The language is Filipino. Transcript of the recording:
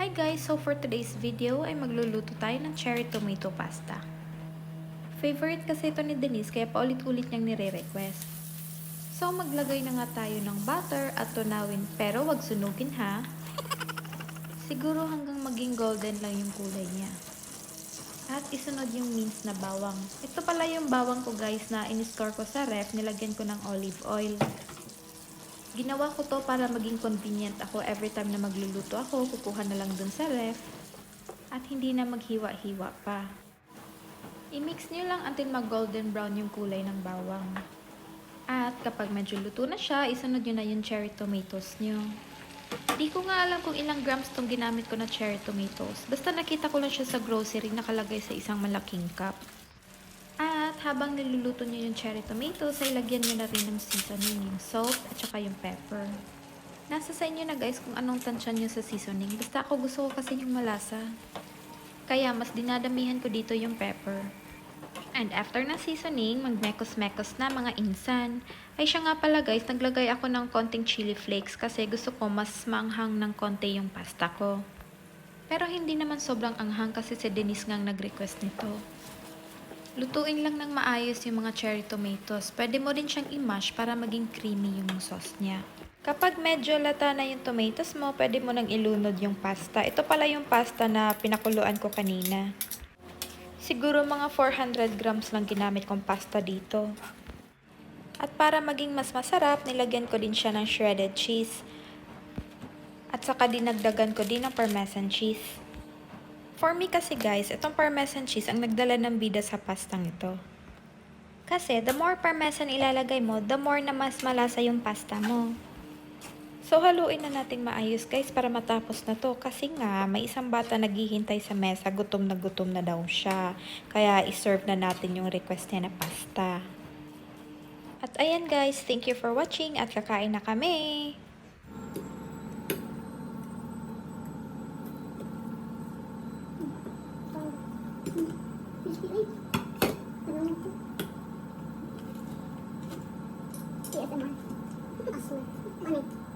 Hi guys! So for today's video ay magluluto tayo ng cherry tomato pasta. Favorite kasi ito ni Denise kaya paulit-ulit niyang nire-request. So maglagay na nga tayo ng butter at tunawin pero wag sunugin ha. Siguro hanggang maging golden lang yung kulay niya. At isunod yung minced na bawang. Ito pala yung bawang ko guys na in-store ko sa ref, nilagyan ko ng olive oil. Ginawa ko to para maging convenient ako every time na magluluto ako, kukuha na lang dun sa ref at hindi na maghiwa-hiwa pa. I-mix nyo lang until mag-golden brown yung kulay ng bawang. At kapag medyo luto na siya, isunod nyo na yung cherry tomatoes nyo. Di ko nga alam kung ilang grams tong ginamit ko na cherry tomatoes. Basta nakita ko lang siya sa grocery nakalagay sa isang malaking cup. At habang niluluto nyo yung cherry tomatoes, ay lagyan nyo na rin ng seasoning, yung salt at saka yung pepper. Nasa sa inyo na guys kung anong tansya nyo sa seasoning. Basta ako gusto ko kasi yung malasa. Kaya mas dinadamihan ko dito yung pepper. And after ng seasoning, magmekos-mekos na mga insan. Ay siya nga pala guys, naglagay ako ng konting chili flakes kasi gusto ko mas maanghang ng konti yung pasta ko. Pero hindi naman sobrang anghang kasi si Denise ngang nag-request nito. Lutuin lang ng maayos yung mga cherry tomatoes. Pwede mo rin siyang i-mash para maging creamy yung sauce niya. Kapag medyo lata na yung tomatoes mo, pwede mo nang ilunod yung pasta. Ito pala yung pasta na pinakuluan ko kanina. Siguro mga 400 grams lang ginamit kong pasta dito. At para maging mas masarap, nilagyan ko din siya ng shredded cheese. At saka dinagdagan ko din ng parmesan cheese. For me kasi guys, itong parmesan cheese ang nagdala ng bida sa pastang ito. Kasi the more parmesan ilalagay mo, the more na mas malasa yung pasta mo. So haluin na natin maayos guys para matapos na to. Kasi nga, may isang bata naghihintay sa mesa, gutom na daw siya. Kaya iserve na natin yung request niya na pasta. At ayan guys, thank you for watching at kakain na kami! ASMR. Asli. Aneh.